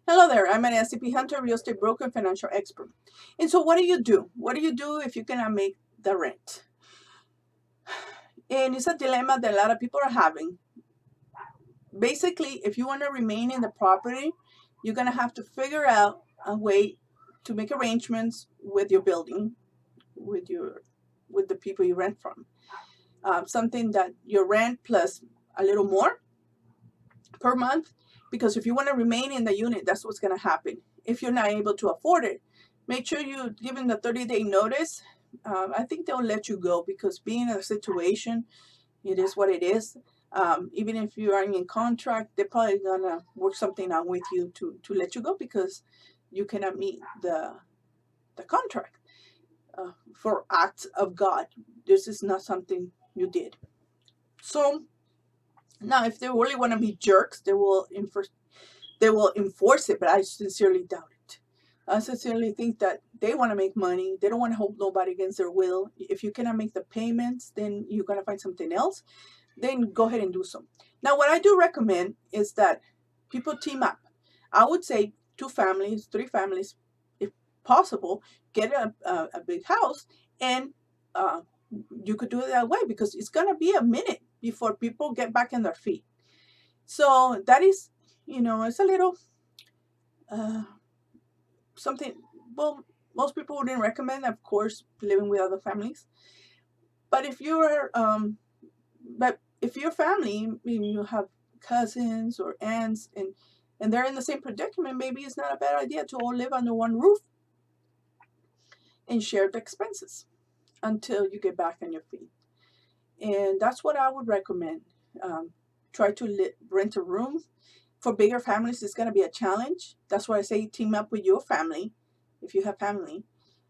Hello there, I'm an SCP Hunter, real estate broker and financial expert. And so what do you do? What do you do if you cannot make the rent? And it's a dilemma that a lot of people are having. Basically, if you want to remain in the property, you're going to have to figure out a way to make arrangements with your building, with the people you rent from. Something that your rent plus a little more per month, because if you want to remain in the unit, that's what's going to happen. If you're not able to afford it, make sure you give them the 30-day notice. I think they'll let you go, because being in a situation, it is what it is. Even if you are in contract, they're probably gonna work something out with you to let you go, because you cannot meet the contract. For acts of God, this is not something you did. So now, if they really want to be jerks, they will enforce it, but I sincerely doubt it. I sincerely think that they want to make money. They don't want to hold nobody against their will. If you cannot make the payments, then you're going to find something else. Then go ahead and do so. Now, what I do recommend is that people team up. I would say 2 families, 3 families, if possible, get a big house, and uh, you could do it that way, because it's going to be a minute before people get back on their feet. So that is, it's a little uh, something. Well, most people wouldn't recommend, of course, living with other families. But if your family, you have cousins or aunts, and they're in the same predicament, maybe it's not a bad idea to all live under one roof and share the expenses until you get back on your feet. And that's what I would recommend. Try to rent a room. For bigger families, it's going to be a challenge. That's why I say team up with your family, if you have family,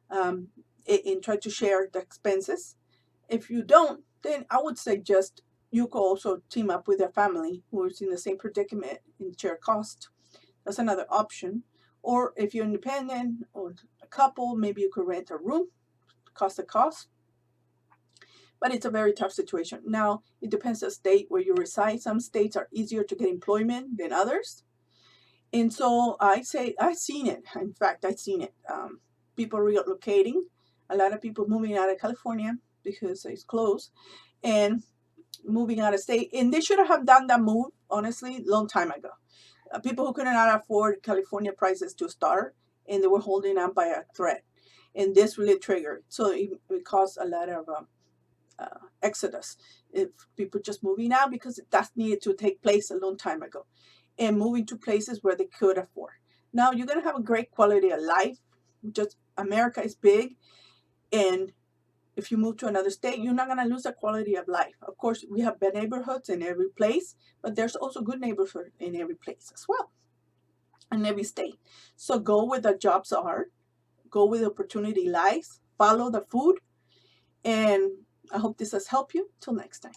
um, and try to share the expenses. If you don't, then I would suggest you could also team up with a family who is in the same predicament and share cost. That's another option. Or if you're independent or a couple, maybe you could rent a room, cost to cost. But it's a very tough situation. Now, it depends on the state where you reside. Some states are easier to get employment than others. And so I say, I've seen it. In fact, I've seen it. People relocating, a lot of people moving out of California because it's close, and moving out of state. And they should have done that move, honestly, long time ago. People who could not afford California prices to start, and they were holding on by a thread. And this really triggered. So it caused a lot of exodus. If people just moving out, because that needed to take place a long time ago, and moving to places where they could afford. Now you're gonna have a great quality of life. Just America is big, and if you move to another state, you're not gonna lose the quality of life. Of course, we have bad neighborhoods in every place, but there's also good neighborhoods in every place as well, in every state. So go where the jobs are, go where the opportunity lies, follow the food, and I hope this has helped you. Till next time.